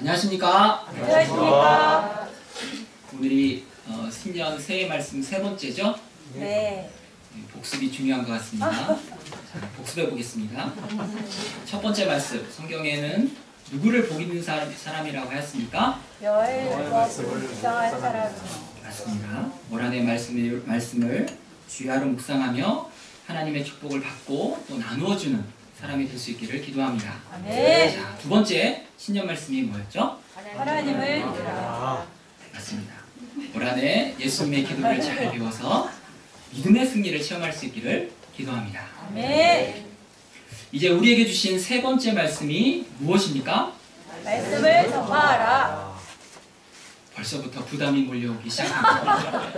안녕하십니까? 안녕하십니까? 오늘이 신년 새해 말씀 세 번째죠? 네. 복습이 중요한 것 같습니다. 자, 복습해 보겠습니다. 첫 번째 말씀, 성경에는 누구를 복 있는 사람이라고 하였습니까? 여호와를 묵상할 사람. 맞습니다. 올 한 해 말씀을 주야로 묵상하며 하나님의 축복을 받고 또 나누어주는 사람이 될 수 있기를 기도합니다. 네. 자, 두 번째 신년 말씀이 뭐였죠? 하나님을 믿으라. 맞습니다. 올 한 해 예수님의 기도를 잘 배워서 믿음의 승리를 체험할 수 있기를 기도합니다. 네. 이제 우리에게 주신 세 번째 말씀이 무엇입니까? 말씀을 전파하라. 벌써부터 부담이 몰려오기 시작합니다.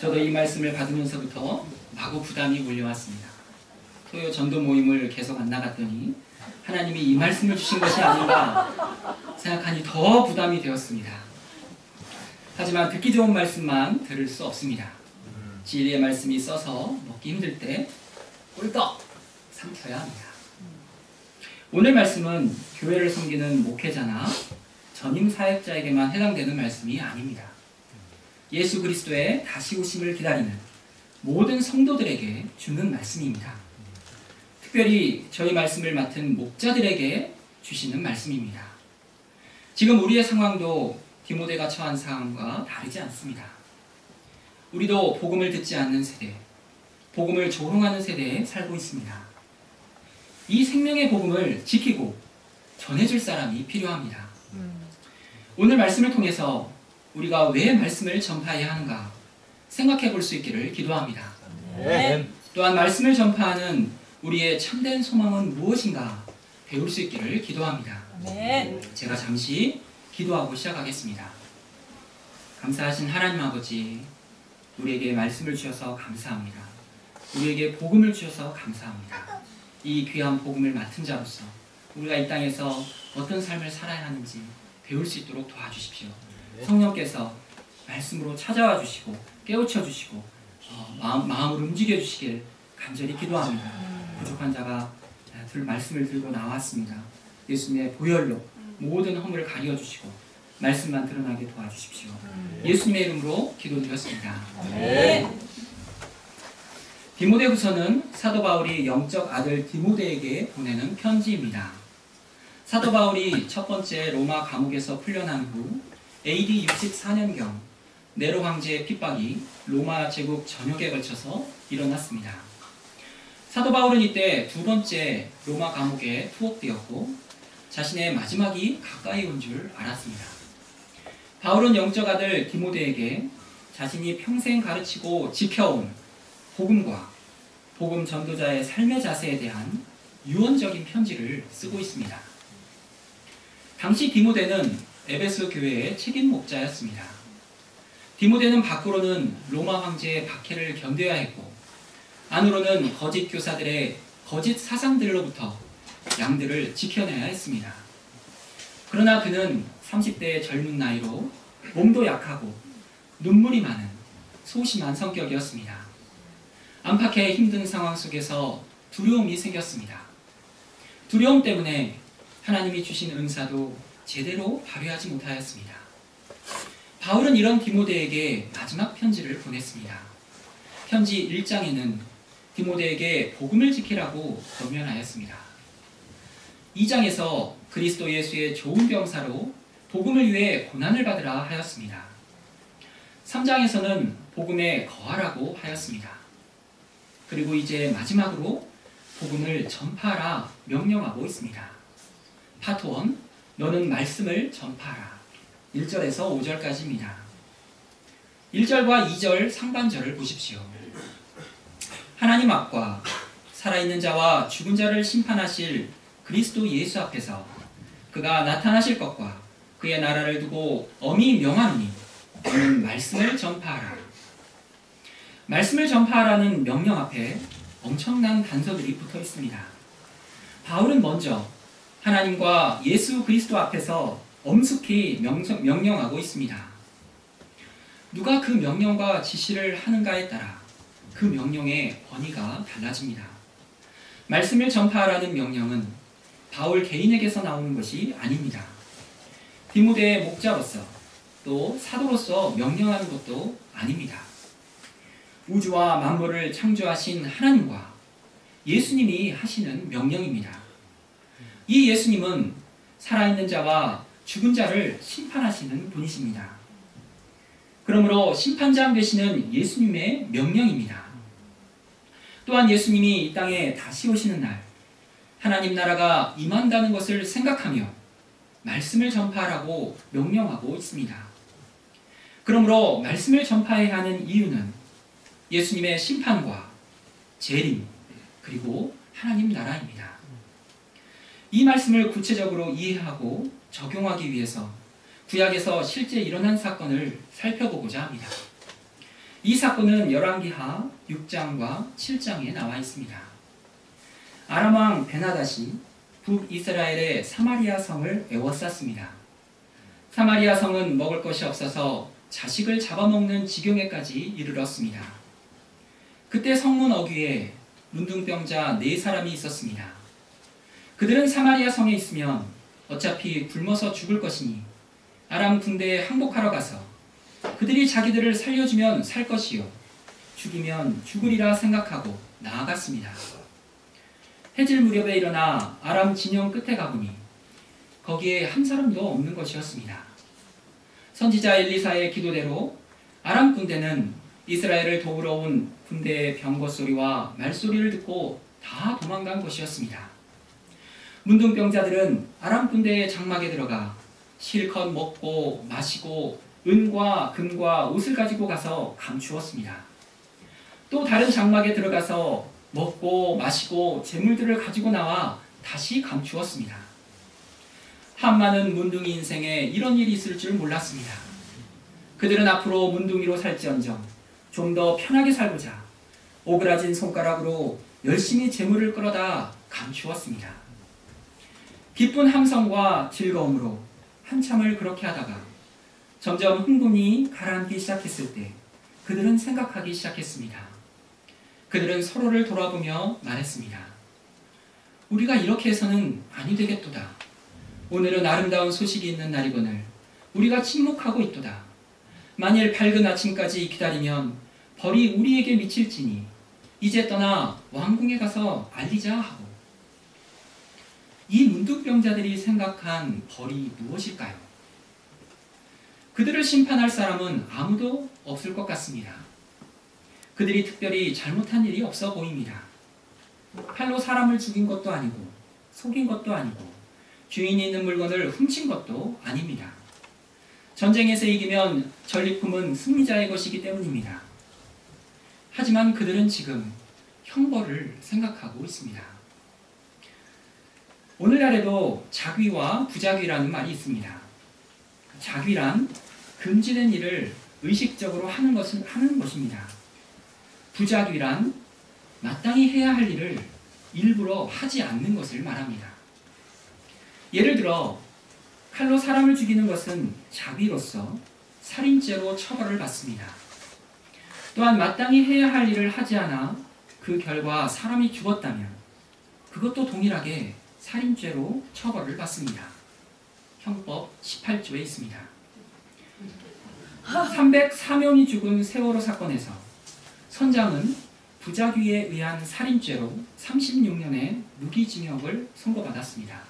저도 이 말씀을 받으면서부터 마구 부담이 몰려왔습니다. 토요 전도 모임을 계속 안 나갔더니 하나님이 이 말씀을 주신 것이 아닌가 생각하니 더 부담이 되었습니다. 하지만 듣기 좋은 말씀만 들을 수 없습니다. 진리의 말씀이 써서 먹기 힘들 때 꿀떡 삼켜야 합니다. 오늘 말씀은 교회를 섬기는 목회자나 전임 사역자에게만 해당되는 말씀이 아닙니다. 예수 그리스도의 다시 오심을 기다리는 모든 성도들에게 주는 말씀입니다. 특별히 저희 말씀을 맡은 목자들에게 주시는 말씀입니다. 지금 우리의 상황도 디모데가 처한 상황과 다르지 않습니다. 우리도 복음을 듣지 않는 세대, 복음을 조롱하는 세대에 살고 있습니다. 이 생명의 복음을 지키고 전해줄 사람이 필요합니다. 오늘 말씀을 통해서 우리가 왜 말씀을 전파해야 하는가 생각해 볼 수 있기를 기도합니다. 네. 또한 말씀을 전파하는 우리의 참된 소망은 무엇인가 배울 수 있기를 기도합니다. 네. 제가 잠시 기도하고 시작하겠습니다. 감사하신 하나님 아버지, 우리에게 말씀을 주셔서 감사합니다. 우리에게 복음을 주셔서 감사합니다. 이 귀한 복음을 맡은 자로서 우리가 이 땅에서 어떤 삶을 살아야 하는지 배울 수 있도록 도와주십시오. 성령께서 말씀으로 찾아와 주시고 깨우쳐 주시고 마음을 움직여 주시길 간절히 기도합니다. 부족한 자가 말씀을 들고 나왔습니다. 예수님의 보혈로 모든 허물을 가려 주시고 말씀만 드러나게 도와주십시오. 예수님의 이름으로 기도드렸습니다. 네. 디모데후서는 사도 바울이 영적 아들 디모데에게 보내는 편지입니다. 사도 바울이 첫 번째 로마 감옥에서 풀려난 후 AD 64년경 네로 황제의 핍박이 로마 제국 전역에 걸쳐서 일어났습니다. 사도 바울은 이때 두 번째 로마 감옥에 투옥되었고 자신의 마지막이 가까이 온 줄 알았습니다. 바울은 영적 아들 디모데에게 자신이 평생 가르치고 지켜온 복음과 복음 전도자의 삶의 자세에 대한 유언적인 편지를 쓰고 있습니다. 당시 디모데는 에베소 교회의 책임 목자였습니다. 디모데는 밖으로는 로마 황제의 박해를 견뎌야 했고 안으로는 거짓 교사들의 거짓 사상들로부터 양들을 지켜내야 했습니다. 그러나 그는 30대의 젊은 나이로 몸도 약하고 눈물이 많은 소심한 성격이었습니다. 안팎의 힘든 상황 속에서 두려움이 생겼습니다. 두려움 때문에 하나님이 주신 은사도 제대로 발휘하지 못하였습니다. 바울은 이런 디모데에게 마지막 편지를 보냈습니다. 편지 1장에는 디모데에게 복음을 지키라고 권면하였습니다. 2장에서 그리스도 예수의 좋은 병사로 복음을 위해 고난을 받으라 하였습니다. 3장에서는 복음에 거하라고 하였습니다. 그리고 이제 마지막으로 복음을 전파하라 명령하고 있습니다. 파트 1, 너는 말씀을 전파하라. 1절에서 5절까지입니다. 1절과 2절 상반절을 보십시오. 하나님 앞과 살아있는 자와 죽은 자를 심판하실 그리스도 예수 앞에서 그가 나타나실 것과 그의 나라를 두고 엄히 명하노니 너는 말씀을 전파하라. 말씀을 전파하라는 명령 앞에 엄청난 단서들이 붙어 있습니다. 바울은 먼저 하나님과 예수 그리스도 앞에서 엄숙히 명령하고 있습니다. 누가 그 명령과 지시를 하는가에 따라 그 명령의 권위가 달라집니다. 말씀을 전파하라는 명령은 바울 개인에게서 나오는 것이 아닙니다. 디모데의 목자로서 또 사도로서 명령하는 것도 아닙니다. 우주와 만물을 창조하신 하나님과 예수님이 하시는 명령입니다. 이 예수님은 살아있는 자와 죽은 자를 심판하시는 분이십니다. 그러므로 심판장 되시는 예수님의 명령입니다. 또한 예수님이 이 땅에 다시 오시는 날 하나님 나라가 임한다는 것을 생각하며 말씀을 전파하라고 명령하고 있습니다. 그러므로 말씀을 전파해야 하는 이유는 예수님의 심판과 재림 그리고 하나님 나라입니다. 이 말씀을 구체적으로 이해하고 적용하기 위해서 구약에서 실제 일어난 사건을 살펴보고자 합니다. 이 사건은 열왕기하 6장과 7장에 나와 있습니다. 아람 왕 베나닷이 북이스라엘의 사마리아 성을 에워쌌습니다. 사마리아 성은 먹을 것이 없어서 자식을 잡아먹는 지경에까지 이르렀습니다. 그때 성문 어귀에 문둥병자 4사람이 있었습니다. 그들은 사마리아 성에 있으면 어차피 굶어서 죽을 것이니 아람 군대에 항복하러 가서 그들이 자기들을 살려주면 살 것이요 죽이면 죽으리라 생각하고 나아갔습니다. 해질 무렵에 일어나 아람 진영 끝에 가보니 거기에 한 사람도 없는 것이었습니다. 선지자 엘리사의 기도대로 아람 군대는 이스라엘을 도우러 온 군대의 병거 소리와 말소리를 듣고 다 도망간 것이었습니다. 문둥병자들은 아람 군대의 장막에 들어가 실컷 먹고 마시고 은과 금과 옷을 가지고 가서 감추었습니다. 또 다른 장막에 들어가서 먹고 마시고 재물들을 가지고 나와 다시 감추었습니다. 한많은 문둥이 인생에 이런 일이 있을 줄 몰랐습니다. 그들은 앞으로 문둥이로 살지언정 좀 더 편하게 살고자 오그라진 손가락으로 열심히 재물을 끌어다 감추었습니다. 기쁜 함성과 즐거움으로 한참을 그렇게 하다가 점점 흥분이 가라앉기 시작했을 때 그들은 생각하기 시작했습니다. 그들은 서로를 돌아보며 말했습니다. 우리가 이렇게 해서는 아니 되겠도다. 오늘은 아름다운 소식이 있는 날이거늘 우리가 침묵하고 있도다. 만일 밝은 아침까지 기다리면 벌이 우리에게 미칠지니 이제 떠나 왕궁에 가서 알리자 하고. 이 문둥병자들이 생각한 벌이 무엇일까요? 그들을 심판할 사람은 아무도 없을 것 같습니다. 그들이 특별히 잘못한 일이 없어 보입니다. 칼로 사람을 죽인 것도 아니고 속인 것도 아니고 주인이 있는 물건을 훔친 것도 아닙니다. 전쟁에서 이기면 전리품은 승리자의 것이기 때문입니다. 하지만 그들은 지금 형벌을 생각하고 있습니다. 오늘날에도 자귀와 부자귀라는 말이 있습니다. 자귀란 금지된 일을 의식적으로 하는 것입니다. 부자귀란 마땅히 해야 할 일을 일부러 하지 않는 것을 말합니다. 예를 들어 칼로 사람을 죽이는 것은 자귀로서 살인죄로 처벌을 받습니다. 또한 마땅히 해야 할 일을 하지 않아 그 결과 사람이 죽었다면 그것도 동일하게 살인죄로 처벌을 받습니다. 형법 18조에 있습니다. 304명이 죽은 세월호 사건에서 선장은 부자귀에 의한 살인죄로 36년의 무기징역을 선고받았습니다.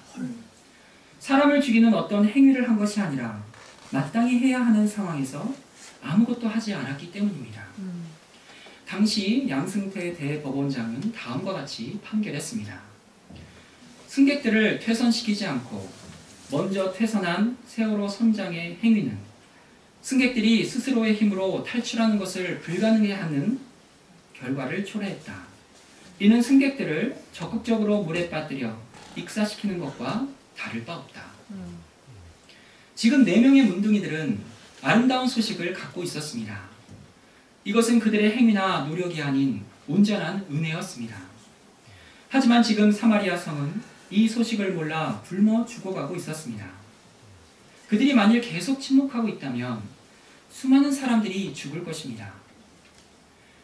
사람을 죽이는 어떤 행위를 한 것이 아니라 마땅히 해야 하는 상황에서 아무것도 하지 않았기 때문입니다. 당시 양승태 대법원장은 다음과 같이 판결했습니다. 승객들을 퇴선시키지 않고 먼저 퇴선한 세월호 선장의 행위는 승객들이 스스로의 힘으로 탈출하는 것을 불가능해 하는 결과를 초래했다. 이는 승객들을 적극적으로 물에 빠뜨려 익사시키는 것과 다를 바 없다. 지금 4명의 문둥이들은 아름다운 소식을 갖고 있었습니다. 이것은 그들의 행위나 노력이 아닌 온전한 은혜였습니다. 하지만 지금 사마리아 성은 이 소식을 몰라 굶어 죽어가고 있었습니다. 그들이 만일 계속 침묵하고 있다면 수많은 사람들이 죽을 것입니다.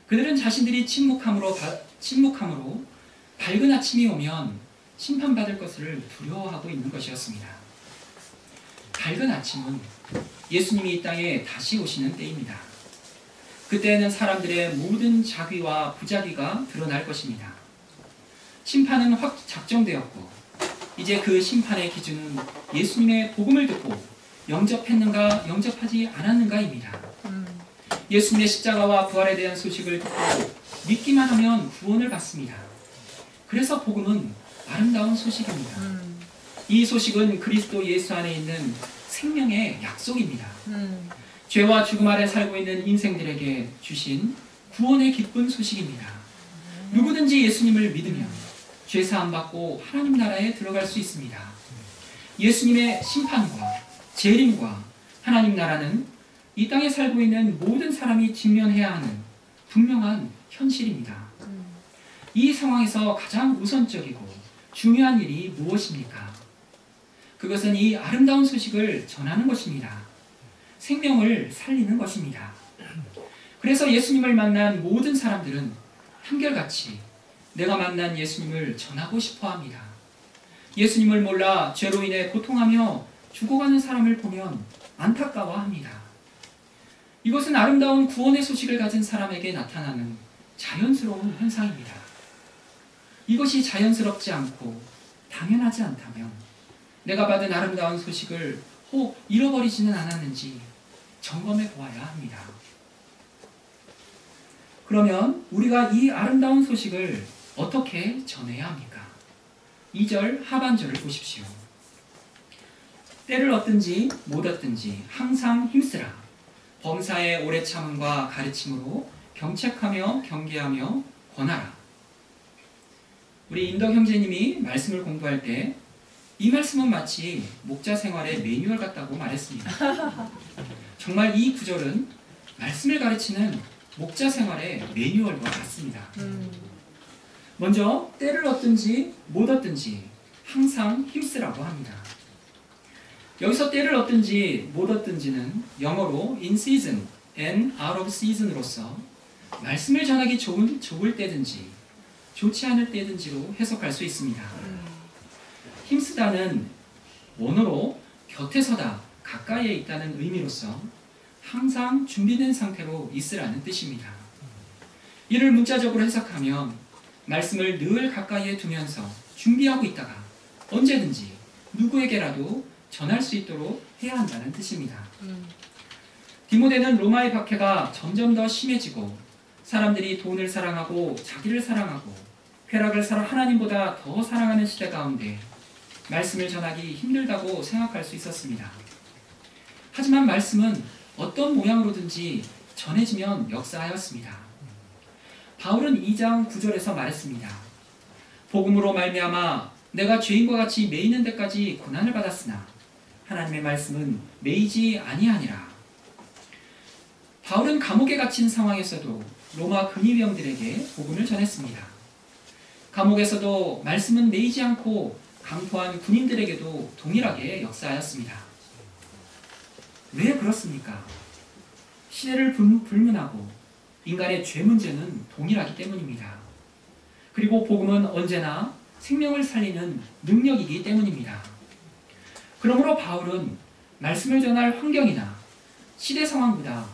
그들은 자신들이 침묵함으로 밝은 아침이 오면 심판받을 것을 두려워하고 있는 것이었습니다. 밝은 아침은 예수님이 이 땅에 다시 오시는 때입니다. 그때에는 사람들의 모든 자귀와 부자귀가 드러날 것입니다. 심판은 확 작정되었고 이제 그 심판의 기준은 예수님의 복음을 듣고 영접했는가 영접하지 않았는가입니다. 예수님의 십자가와 부활에 대한 소식을 듣고 믿기만 하면 구원을 받습니다. 그래서 복음은 아름다운 소식입니다. 이 소식은 그리스도 예수 안에 있는 생명의 약속입니다. 죄와 죽음 아래 살고 있는 인생들에게 주신 구원의 기쁜 소식입니다. 누구든지 예수님을 믿으면 죄 사함 받고 하나님 나라에 들어갈 수 있습니다. 예수님의 심판과 재림과 하나님 나라는 이 땅에 살고 있는 모든 사람이 직면해야 하는 분명한 현실입니다. 이 상황에서 가장 우선적이고 중요한 일이 무엇입니까? 그것은 이 아름다운 소식을 전하는 것입니다. 생명을 살리는 것입니다. 그래서 예수님을 만난 모든 사람들은 한결같이 내가 만난 예수님을 전하고 싶어 합니다. 예수님을 몰라 죄로 인해 고통하며 죽어가는 사람을 보면 안타까워합니다. 이것은 아름다운 구원의 소식을 가진 사람에게 나타나는 자연스러운 현상입니다. 이것이 자연스럽지 않고 당연하지 않다면 내가 받은 아름다운 소식을 혹 잃어버리지는 않았는지 점검해 보아야 합니다. 그러면 우리가 이 아름다운 소식을 어떻게 전해야 합니까? 2절 하반절을 보십시오. 때를 얻든지 못 얻든지 항상 힘쓰라. 범사의 오래 참음과 가르침으로 경책하며 경계하며 권하라. 우리 인덕 형제님이 말씀을 공부할 때 이 말씀은 마치 목자 생활의 매뉴얼 같다고 말했습니다. 정말 이 구절은 말씀을 가르치는 목자 생활의 매뉴얼과 같습니다. 먼저 때를 얻든지 못 얻든지 항상 힘쓰라고 합니다. 여기서 때를 얻든지 못 얻든지는 영어로 in season and out of season으로서 말씀을 전하기 좋을 때든지 좋지 않을 때든지로 해석할 수 있습니다. 힘쓰다는 원어로 곁에 서다, 가까이에 있다는 의미로서 항상 준비된 상태로 있으라는 뜻입니다. 이를 문자적으로 해석하면 말씀을 늘 가까이에 두면서 준비하고 있다가 언제든지 누구에게라도 전할 수 있도록 해야 한다는 뜻입니다. 디모데는 로마의 박해가 점점 더 심해지고 사람들이 돈을 사랑하고 자기를 사랑하고 쾌락을 하나님보다 더 사랑하는 시대 가운데 말씀을 전하기 힘들다고 생각할 수 있었습니다. 하지만 말씀은 어떤 모양으로든지 전해지면 역사하였습니다. 바울은 2장 9절에서 말했습니다. 복음으로 말미암아 내가 죄인과 같이 매이는 데까지 고난을 받았으나 하나님의 말씀은 매이지 아니하니라. 바울은 감옥에 갇힌 상황에서도 로마 근위병들에게 복음을 전했습니다. 감옥에서도 말씀은 매이지 않고 강포한 군인들에게도 동일하게 역사하였습니다. 왜 그렇습니까? 시대를 불문하고 인간의 죄 문제는 동일하기 때문입니다. 그리고 복음은 언제나 생명을 살리는 능력이기 때문입니다. 그러므로 바울은 말씀을 전할 환경이나 시대 상황보다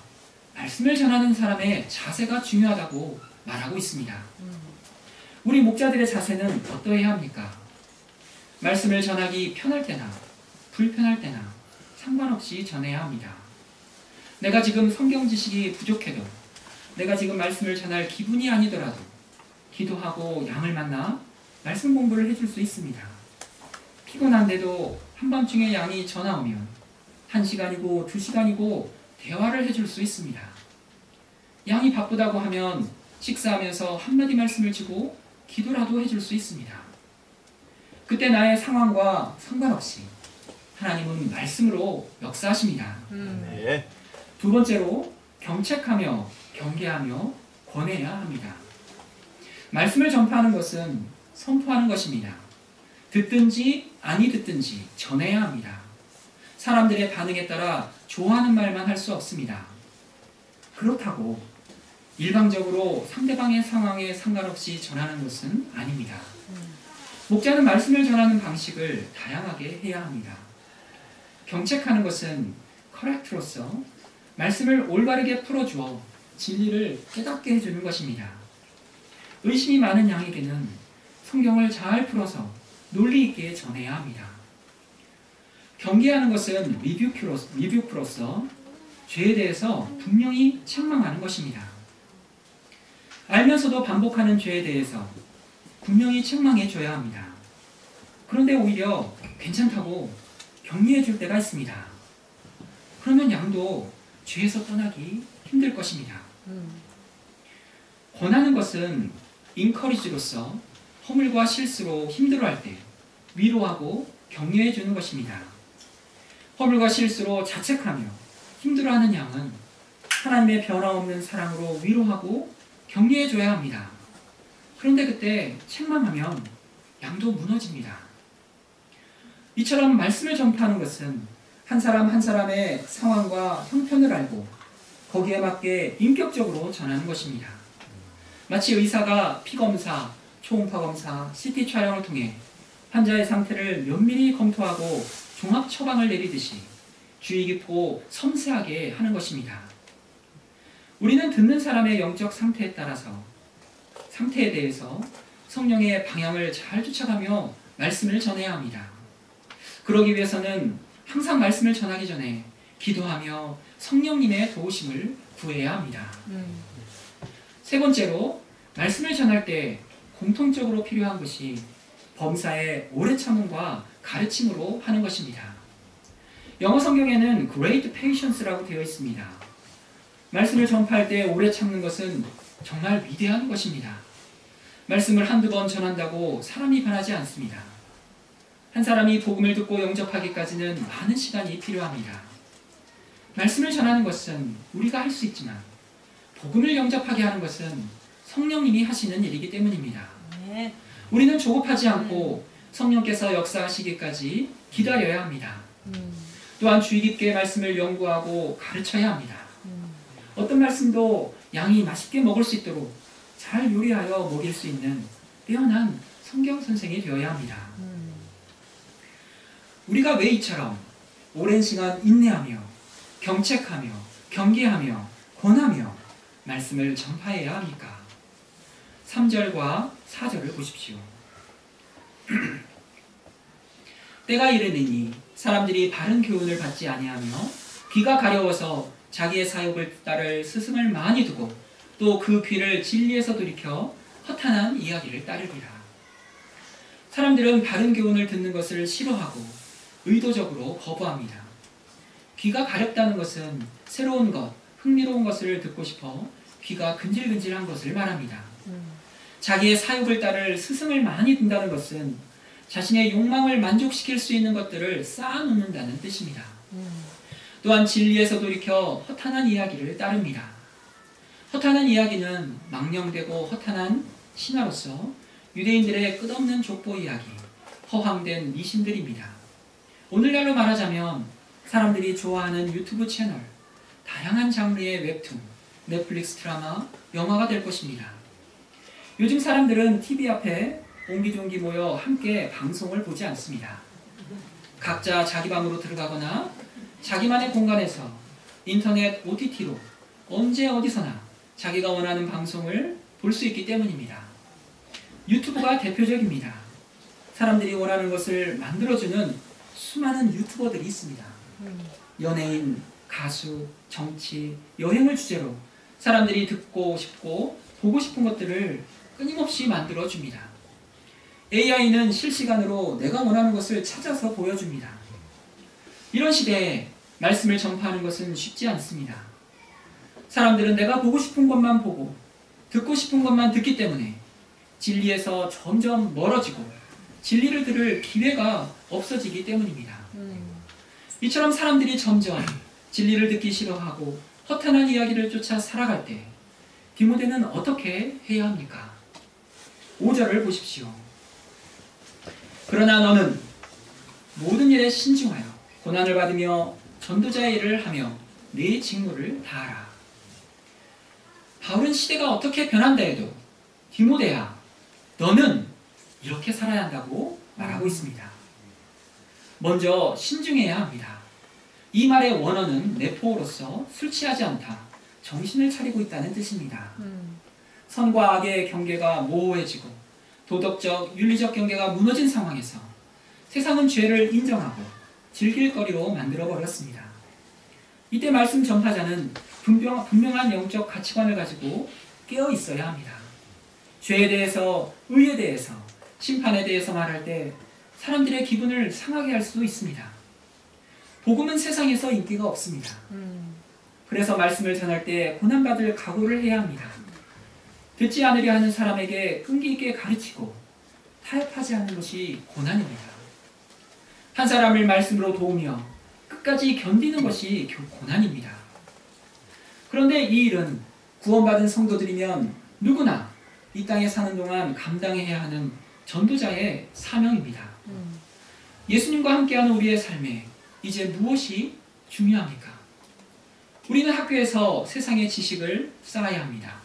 말씀을 전하는 사람의 자세가 중요하다고 말하고 있습니다. 우리 목자들의 자세는 어떠해야 합니까? 말씀을 전하기 편할 때나 불편할 때나 상관없이 전해야 합니다. 내가 지금 성경 지식이 부족해도 내가 지금 말씀을 전할 기분이 아니더라도 기도하고 양을 만나 말씀 공부를 해줄 수 있습니다. 피곤한데도 한밤중에 양이 전화 오면 1시간이고 2시간이고 대화를 해줄 수 있습니다. 양이 바쁘다고 하면 식사하면서 한마디 말씀을 주고 기도라도 해줄 수 있습니다. 그때 나의 상황과 상관없이 하나님은 말씀으로 역사하십니다. 네. 두 번째로 경책하며 경계하며 권해야 합니다. 말씀을 전파하는 것은 선포하는 것입니다. 듣든지 아니 듣든지 전해야 합니다. 사람들의 반응에 따라 좋아하는 말만 할 수 없습니다. 그렇다고 일방적으로 상대방의 상황에 상관없이 전하는 것은 아닙니다. 목자는 말씀을 전하는 방식을 다양하게 해야 합니다. 경책하는 것은 커렉트로서 말씀을 올바르게 풀어주어 진리를 깨닫게 해주는 것입니다. 의심이 많은 양에게는 성경을 잘 풀어서 논리 있게 전해야 합니다. 경계하는 것은 리뷰크로서 죄에 대해서 분명히 책망하는 것입니다. 알면서도 반복하는 죄에 대해서 분명히 책망해 줘야 합니다. 그런데 오히려 괜찮다고 격려해 줄 때가 있습니다. 그러면 양도 죄에서 떠나기 힘들 것입니다. 권하는 것은 인커리지로서 허물과 실수로 힘들어할 때 위로하고 격려해 주는 것입니다. 허물과 실수로 자책하며 힘들어하는 양은 하나님의 변화없는 사랑으로 위로하고 격려해 줘야 합니다. 그런데 그때 책망하면 양도 무너집니다. 이처럼 말씀을 전파하는 것은 한 사람 한 사람의 상황과 형편을 알고 거기에 맞게 인격적으로 전하는 것입니다. 마치 의사가 피검사, 초음파검사, CT 촬영을 통해 환자의 상태를 면밀히 검토하고 종합 처방을 내리듯이 주의 깊고 섬세하게 하는 것입니다. 우리는 듣는 사람의 영적 상태에 따라서 상태에 대해서 성령의 방향을 잘 쫓아가며 말씀을 전해야 합니다. 그러기 위해서는 항상 말씀을 전하기 전에 기도하며 성령님의 도우심을 구해야 합니다. 세 번째로 말씀을 전할 때 공통적으로 필요한 것이 범사의 오래 참음과 가르침으로 하는 것입니다. 영어 성경에는 Great Patience라고 되어 있습니다. 말씀을 전파할 때 오래 참는 것은 정말 위대한 것입니다. 말씀을 한두 번 전한다고 사람이 변하지 않습니다. 한 사람이 복음을 듣고 영접하기까지는 많은 시간이 필요합니다. 말씀을 전하는 것은 우리가 할 수 있지만 복음을 영접하게 하는 것은 성령님이 하시는 일이기 때문입니다. 우리는 조급하지 않고 성령께서 역사하시기까지 기다려야 합니다. 또한 주의 깊게 말씀을 연구하고 가르쳐야 합니다. 어떤 말씀도 양이 맛있게 먹을 수 있도록 잘 요리하여 먹일 수 있는 뛰어난 성경 선생이 되어야 합니다. 우리가 왜 이처럼 오랜 시간 인내하며 경책하며 경계하며 권하며 말씀을 전파해야 합니까? 3절과 4절을 보십시오. 때가 이르느니 사람들이 바른 교훈을 받지 아니하며 귀가 가려워서 자기의 사욕을 따를 스승을 많이 두고 또 그 귀를 진리에서 돌이켜 허탄한 이야기를 따르리라. 사람들은 바른 교훈을 듣는 것을 싫어하고 의도적으로 거부합니다. 귀가 가렵다는 것은 새로운 것, 흥미로운 것을 듣고 싶어 귀가 근질근질한 것을 말합니다. 자기의 사욕을 따를 스승을 많이 둔다는 것은 자신의 욕망을 만족시킬 수 있는 것들을 쌓아놓는다는 뜻입니다. 또한 진리에서 돌이켜 허탄한 이야기를 따릅니다. 허탄한 이야기는 망령되고 허탄한 신화로서 유대인들의 끝없는 족보 이야기, 허황된 미신들입니다. 오늘날로 말하자면 사람들이 좋아하는 유튜브 채널, 다양한 장르의 웹툰, 넷플릭스 드라마, 영화가 될 것입니다. 요즘 사람들은 TV 앞에 옹기종기 모여 함께 방송을 보지 않습니다. 각자 자기 방으로 들어가거나 자기만의 공간에서 인터넷 OTT로 언제 어디서나 자기가 원하는 방송을 볼 수 있기 때문입니다. 유튜브가 대표적입니다. 사람들이 원하는 것을 만들어주는 수많은 유튜버들이 있습니다. 연예인, 가수, 정치, 여행을 주제로 사람들이 듣고 싶고 보고 싶은 것들을 끊임없이 만들어줍니다. AI는 실시간으로 내가 원하는 것을 찾아서 보여줍니다. 이런 시대에 말씀을 전파하는 것은 쉽지 않습니다. 사람들은 내가 보고 싶은 것만 보고 듣고 싶은 것만 듣기 때문에 진리에서 점점 멀어지고 진리를 들을 기회가 없어지기 때문입니다. 이처럼 사람들이 점점 진리를 듣기 싫어하고 허탄한 이야기를 쫓아 살아갈 때 디모데는 어떻게 해야 합니까? 5절을 보십시오. 그러나 너는 모든 일에 신중하여 고난을 받으며 전도자의 일을 하며 네 직무를 다하라. 바울은 시대가 어떻게 변한다 해도 디모데야, 너는 이렇게 살아야 한다고 말하고 있습니다. 먼저 신중해야 합니다. 이 말의 원어는 내포로서 술 취하지 않다, 정신을 차리고 있다는 뜻입니다. 선과 악의 경계가 모호해지고 도덕적, 윤리적 경계가 무너진 상황에서 세상은 죄를 인정하고 즐길 거리로 만들어버렸습니다. 이때 말씀 전파자는 분명한 영적 가치관을 가지고 깨어 있어야 합니다. 죄에 대해서, 의에 대해서, 심판에 대해서 말할 때 사람들의 기분을 상하게 할 수도 있습니다. 복음은 세상에서 인기가 없습니다. 그래서 말씀을 전할 때 고난받을 각오를 해야 합니다. 듣지 않으려 하는 사람에게 끈기 있게 가르치고 타협하지 않는 것이 고난입니다. 한 사람을 말씀으로 도우며 끝까지 견디는 것이 고난입니다. 그런데 이 일은 구원받은 성도들이면 누구나 이 땅에 사는 동안 감당해야 하는 전도자의 사명입니다. 예수님과 함께하는 우리의 삶에 이제 무엇이 중요합니까? 우리는 학교에서 세상의 지식을 쌓아야 합니다.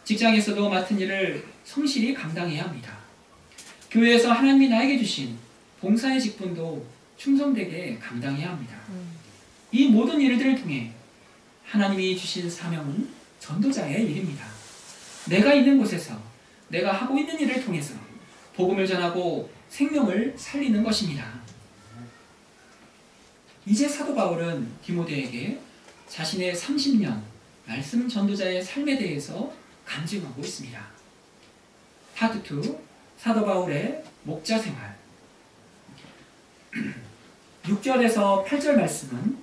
직장에서도 맡은 일을 성실히 감당해야 합니다. 교회에서 하나님이 나에게 주신 봉사의 직분도 충성되게 감당해야 합니다. 이 모든 일들을 통해 하나님이 주신 사명은 전도자의 일입니다. 내가 있는 곳에서 내가 하고 있는 일을 통해서 복음을 전하고 생명을 살리는 것입니다. 이제 사도 바울은 디모데에게 자신의 30년 말씀 전도자의 삶에 대해서 간증하고 있습니다. 파트 2, 사도 바울의 목자 생활. 6절에서 8절 말씀은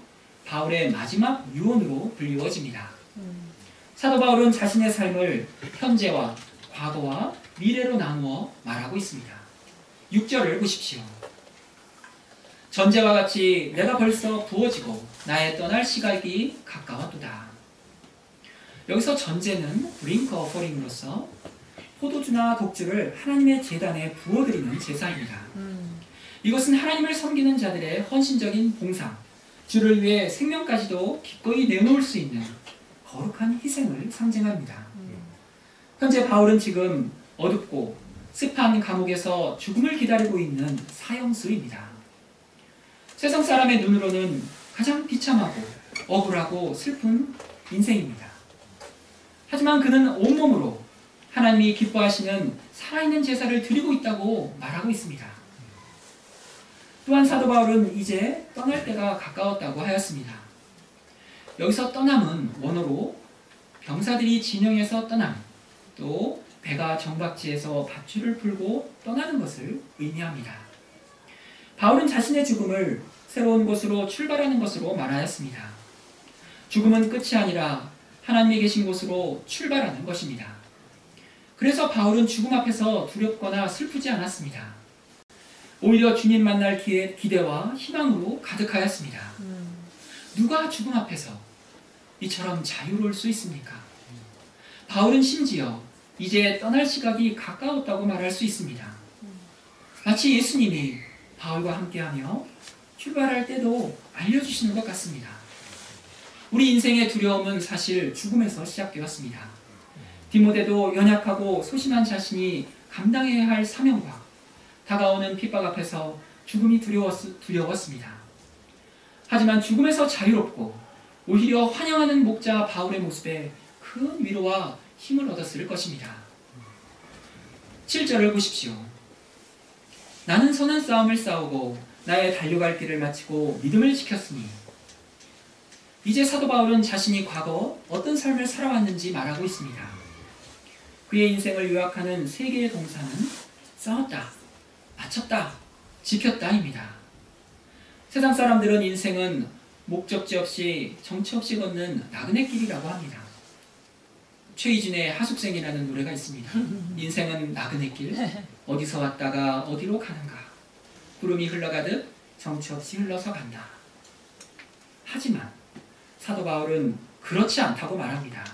바울의 마지막 유언으로 불리워집니다. 사도 바울은 자신의 삶을 현재와 과거와 미래로 나누어 말하고 있습니다. 6절을 보십시오. 전제와 같이 내가 벌써 부어지고 나의 떠날 시각이 가까웠도다. 여기서 전제는 드링크 어퍼링으로서 포도주나 독주를 하나님의 제단에 부어드리는 제사입니다. 이것은 하나님을 섬기는 자들의 헌신적인 봉사, 주를 위해 생명까지도 기꺼이 내놓을 수 있는 거룩한 희생을 상징합니다. 현재 바울은 지금 어둡고 습한 감옥에서 죽음을 기다리고 있는 사형수입니다. 세상 사람의 눈으로는 가장 비참하고 억울하고 슬픈 인생입니다. 하지만 그는 온몸으로 하나님이 기뻐하시는 살아있는 제사를 드리고 있다고 말하고 있습니다. 또한 사도 바울은 이제 떠날 때가 가까웠다고 하였습니다. 여기서 떠남은 원어로 병사들이 진영에서 떠남, 또 배가 정박지에서 밧줄을 풀고 떠나는 것을 의미합니다. 바울은 자신의 죽음을 새로운 곳으로 출발하는 것으로 말하였습니다. 죽음은 끝이 아니라 하나님이 계신 곳으로 출발하는 것입니다. 그래서 바울은 죽음 앞에서 두렵거나 슬프지 않았습니다. 오히려 주님 만날 기대와 희망으로 가득하였습니다. 누가 죽음 앞에서 이처럼 자유로울 수 있습니까? 바울은 심지어 이제 떠날 시각이 가까웠다고 말할 수 있습니다. 마치 예수님이 바울과 함께하며 출발할 때도 알려주시는 것 같습니다. 우리 인생의 두려움은 사실 죽음에서 시작되었습니다. 디모데도 연약하고 소심한 자신이 감당해야 할 사명과 다가오는 핍박 앞에서 죽음이 두려웠습니다. 하지만 죽음에서 자유롭고 오히려 환영하는 목자 바울의 모습에 큰 위로와 힘을 얻었을 것입니다. 7절을 보십시오. 나는 선한 싸움을 싸우고 나의 달려갈 길을 마치고 믿음을 지켰으니. 이제 사도 바울은 자신이 과거 어떤 삶을 살아왔는지 말하고 있습니다. 그의 인생을 요약하는 세 개의 동사는 싸웠다, 마쳤다, 지켰다입니다. 세상 사람들은 인생은 목적지 없이 정치 없이 걷는 나그네 길이라고 합니다. 최희준의 하숙생이라는 노래가 있습니다. 인생은 나그네 길, 어디서 왔다가 어디로 가는가. 구름이 흘러가듯 정치 없이 흘러서 간다. 하지만 사도 바울은 그렇지 않다고 말합니다.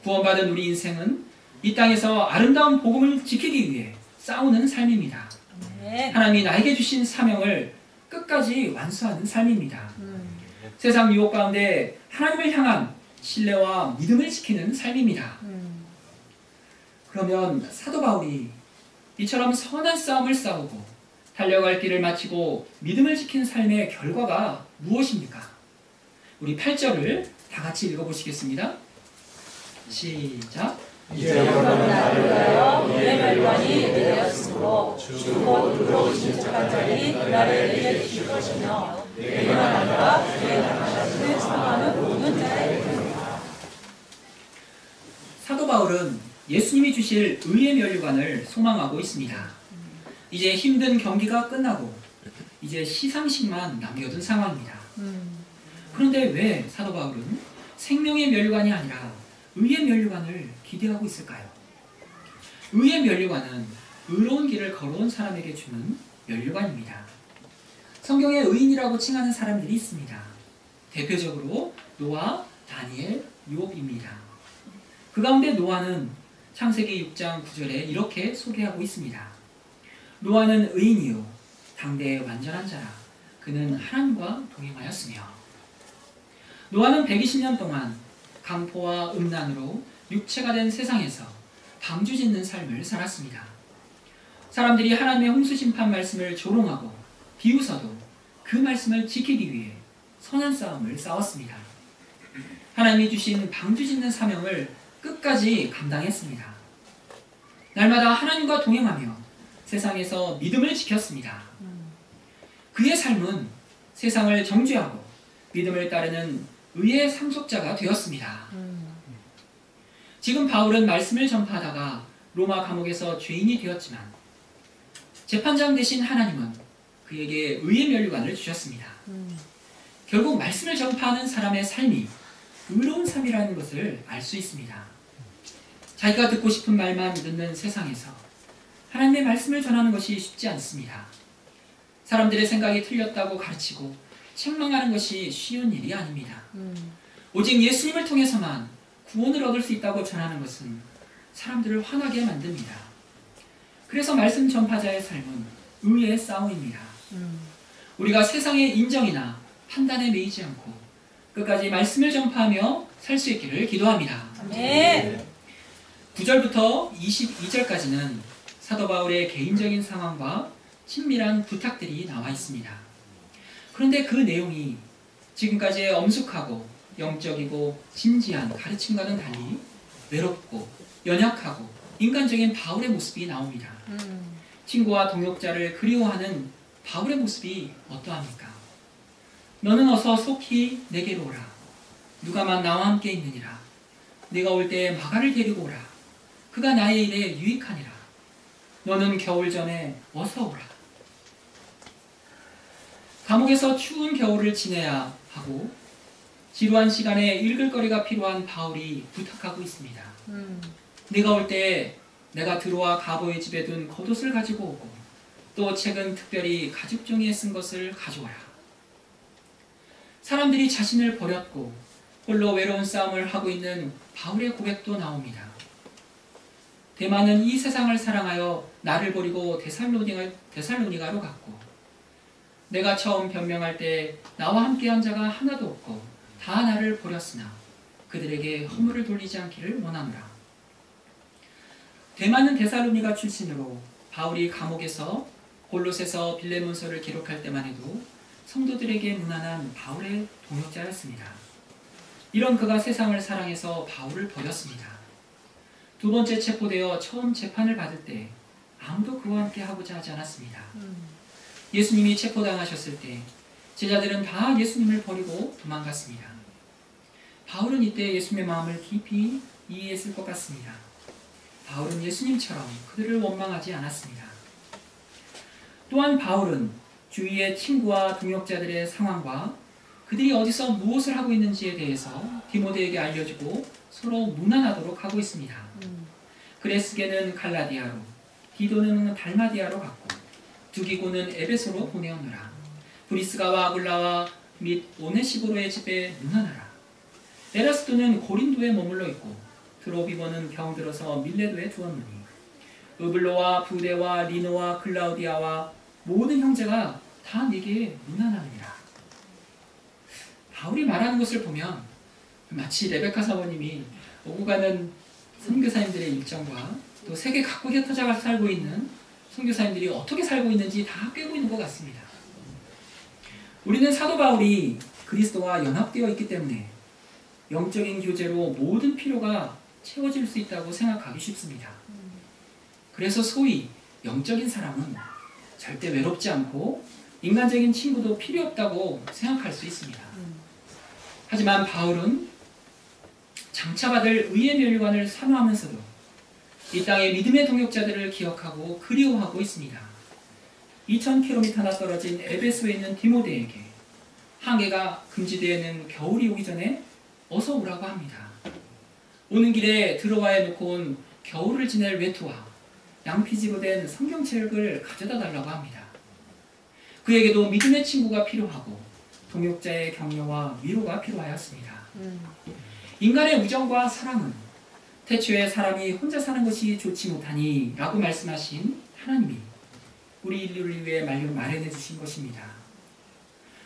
구원받은 우리 인생은 이 땅에서 아름다운 복음을 지키기 위해 싸우는 삶입니다. 하나님이 나에게 주신 사명을 끝까지 완수하는 삶입니다. 세상 유혹 가운데 하나님을 향한 신뢰와 믿음을 지키는 삶입니다. 그러면 사도 바울이 이처럼 선한 싸움을 싸우고 달려갈 길을 마치고 믿음을 지킨 삶의 결과가 무엇입니까? 우리 8절을 다 같이 읽어보시겠습니다. 시작. 이제부터 나를 위하여 내 멸관이 되었으므로 주곧 들어오신 척한 자리 나를 내게 주실 것이며 내가 아니라 내 당하시는 상하는 모든 자에게니라. 사도 바울은 예수님이 주실 의의 면류관을 소망하고 있습니다. 이제 힘든 경기가 끝나고 이제 시상식만 남겨둔 상황입니다. 그런데 왜 사도 바울은 생명의 면류관이 아니라 의의 면류관을 기대하고 있을까요? 의의 면류관은 의로운 길을 걸어온 사람에게 주는 면류관입니다. 성경에 의인이라고 칭하는 사람들이 있습니다. 대표적으로 노아, 다니엘, 욥입니다. 그 가운데 노아는 창세기 6장 9절에 이렇게 소개하고 있습니다. 노아는 의인이요 당대의 완전한 자라. 그는 하나님과 동행하였으며. 노아는 120년 동안 강포와 음란으로 육체가 된 세상에서 방주짓는 삶을 살았습니다. 사람들이 하나님의 홍수심판 말씀을 조롱하고 비웃어도 그 말씀을 지키기 위해 선한 싸움을 싸웠습니다. 하나님이 주신 방주짓는 사명을 끝까지 감당했습니다. 날마다 하나님과 동행하며 세상에서 믿음을 지켰습니다. 그의 삶은 세상을 정죄하고 믿음을 따르는 의의 상속자가 되었습니다. 지금 바울은 말씀을 전파하다가 로마 감옥에서 죄인이 되었지만 재판장 되신 하나님은 그에게 의의 면류관을 주셨습니다. 결국 말씀을 전파하는 사람의 삶이 의로운 삶이라는 것을 알 수 있습니다. 자기가 듣고 싶은 말만 듣는 세상에서 하나님의 말씀을 전하는 것이 쉽지 않습니다. 사람들의 생각이 틀렸다고 가르치고 책망하는 것이 쉬운 일이 아닙니다. 오직 예수님을 통해서만 구원을 얻을 수 있다고 전하는 것은 사람들을 화나게 만듭니다. 그래서 말씀 전파자의 삶은 의의 싸움입니다. 우리가 세상의 인정이나 판단에 매이지 않고 끝까지 말씀을 전파하며 살 수 있기를 기도합니다. 네. 9절부터 22절까지는 사도 바울의 개인적인 상황과 친밀한 부탁들이 나와 있습니다. 그런데 그 내용이 지금까지의 엄숙하고 영적이고 진지한 가르침과는 달리 외롭고 연약하고 인간적인 바울의 모습이 나옵니다. 친구와 동역자를 그리워하는 바울의 모습이 어떠합니까? 너는 어서 속히 내게로 오라. 누가만 나와 함께 있느니라. 내가 올 때 마가를 데리고 오라. 그가 나의 일에 유익하니라. 너는 겨울 전에 어서 오라. 감옥에서 추운 겨울을 지내야 하고 지루한 시간에 읽을 거리가 필요한 바울이 부탁하고 있습니다. 네가 올 때 내가 들어와 가보의 집에 둔 겉옷을 가지고 오고 또 책은 특별히 가죽 종이에 쓴 것을 가져와라. 사람들이 자신을 버렸고 홀로 외로운 싸움을 하고 있는 바울의 고백도 나옵니다. 대만은 이 세상을 사랑하여 나를 버리고 데살로니가로 갔고 내가 처음 변명할 때 나와 함께한 자가 하나도 없고 다 나를 버렸으나 그들에게 허물을 돌리지 않기를 원하노라. 대만은 데살로니가 출신으로 바울이 감옥에서 골로새서 빌레몬서를 기록할 때만 해도 성도들에게 무난한 바울의 동역자였습니다. 이런 그가 세상을 사랑해서 바울을 버렸습니다. 두 번째 체포되어 처음 재판을 받을 때 아무도 그와 함께 하고자 하지 않았습니다. 예수님이 체포당하셨을 때 제자들은 다 예수님을 버리고 도망갔습니다. 바울은 이때 예수님의 마음을 깊이 이해했을 것 같습니다. 바울은 예수님처럼 그들을 원망하지 않았습니다. 또한 바울은 주위의 친구와 동역자들의 상황과 그들이 어디서 무엇을 하고 있는지에 대해서 디모데에게 알려주고 서로 무난하도록 하고 있습니다. 그레스게는 갈라디아로, 디도는 달마디아로 갔고 두기고는 에베소로 보내었노라. 브리스가와 아굴라와 및 오네시보로의 집에 무난하라. 에라스도는 고린도에 머물러 있고 드로비버는 병들어서 밀레도에 두었노니 으블로와 부데와 리노와 글라우디아와 모든 형제가 다 네게 무난하느니라. 바울이 말하는 것을 보면 마치 레베카 사모님이 오고 가는 선교사님들의 일정과 또 세계 각국에 터져 살고 있는 선교사님들이 어떻게 살고 있는지 다 꿰고 있는 것 같습니다. 우리는 사도 바울이 그리스도와 연합되어 있기 때문에 영적인 교제로 모든 필요가 채워질 수 있다고 생각하기 쉽습니다. 그래서 소위 영적인 사람은 절대 외롭지 않고 인간적인 친구도 필요 없다고 생각할 수 있습니다. 하지만 바울은 장차받을 의의 멸관을 산호하면서도 이 땅의 믿음의 동역자들을 기억하고 그리워하고 있습니다. 2000km나 떨어진 에베소에 있는 디모데에게 항해가 금지되어 있는 겨울이 오기 전에 어서 오라고 합니다. 오는 길에 들어와야 놓고 온 겨울을 지낼 외투와 양피지로 된 성경책을 가져다 달라고 합니다. 그에게도 믿음의 친구가 필요하고 동역자의 격려와 위로가 필요하였습니다. 인간의 우정과 사랑은 태초에 사람이 혼자 사는 것이 좋지 못하니 라고 말씀하신 하나님이 우리 인류를 위해 마련해 주신 것입니다.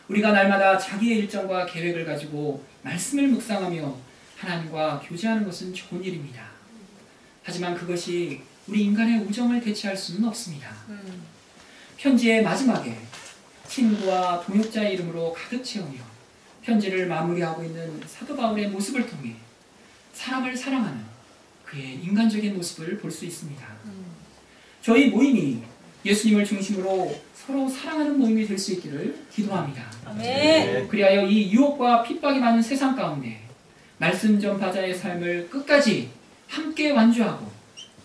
우리가 날마다 자기의 일정과 계획을 가지고 말씀을 묵상하며 하나님과 교제하는 것은 좋은 일입니다. 하지만 그것이 우리 인간의 우정을 대체할 수는 없습니다. 편지의 마지막에 친구와 동역자의 이름으로 가득 채우며 편지를 마무리하고 있는 사도 바울의 모습을 통해 사람을 사랑하는 그의 인간적인 모습을 볼 수 있습니다. 저희 모임이 예수님을 중심으로 서로 사랑하는 모임이 될 수 있기를 기도합니다. 아멘. 그리하여 이 유혹과 핍박이 많은 세상 가운데 말씀 전파자의 삶을 끝까지 함께 완주하고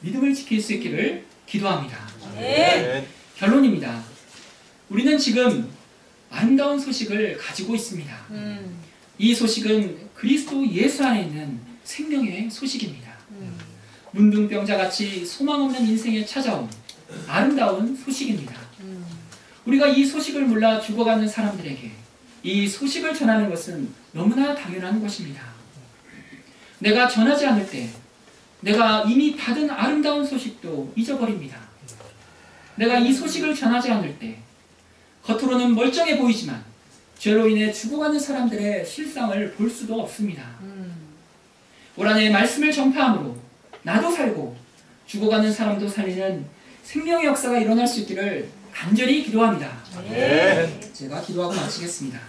믿음을 지킬 수 있기를 기도합니다. 아멘. 결론입니다. 우리는 지금 아름다운 소식을 가지고 있습니다. 이 소식은 그리스도 예수 안에 있는 생명의 소식입니다. 문둥병자같이 소망 없는 인생에 찾아온 아름다운 소식입니다. 우리가 이 소식을 몰라 죽어가는 사람들에게 이 소식을 전하는 것은 너무나 당연한 것입니다. 내가 전하지 않을 때 내가 이미 받은 아름다운 소식도 잊어버립니다. 내가 이 소식을 전하지 않을 때 겉으로는 멀쩡해 보이지만 죄로 인해 죽어가는 사람들의 실상을 볼 수도 없습니다. 올 한해 말씀을 전파함으로 나도 살고 죽어가는 사람도 살리는 생명의 역사가 일어날 수 있기를 간절히 기도합니다. 제가 기도하고 마치겠습니다.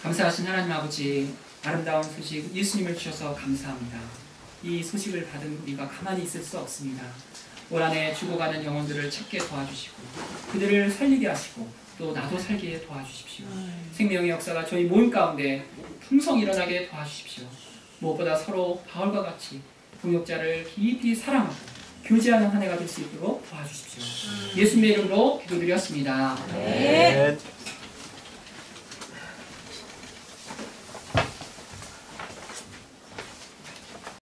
감사하신 하나님 아버지, 아름다운 소식 예수님을 주셔서 감사합니다. 이 소식을 받은 우리가 가만히 있을 수 없습니다. 올 한해 죽어가는 영혼들을 찾게 도와주시고 그들을 살리게 하시고 또 나도 살게 도와주십시오. 생명의 역사가 저희 모임 가운데 풍성히 일어나게 도와주십시오. 무엇보다 서로 바울과 같이 동역자를 깊이 사랑하고 교제하는 한 해가 될 수 있도록 도와주십시오. 예수님의 이름으로 기도드렸습니다. 아멘.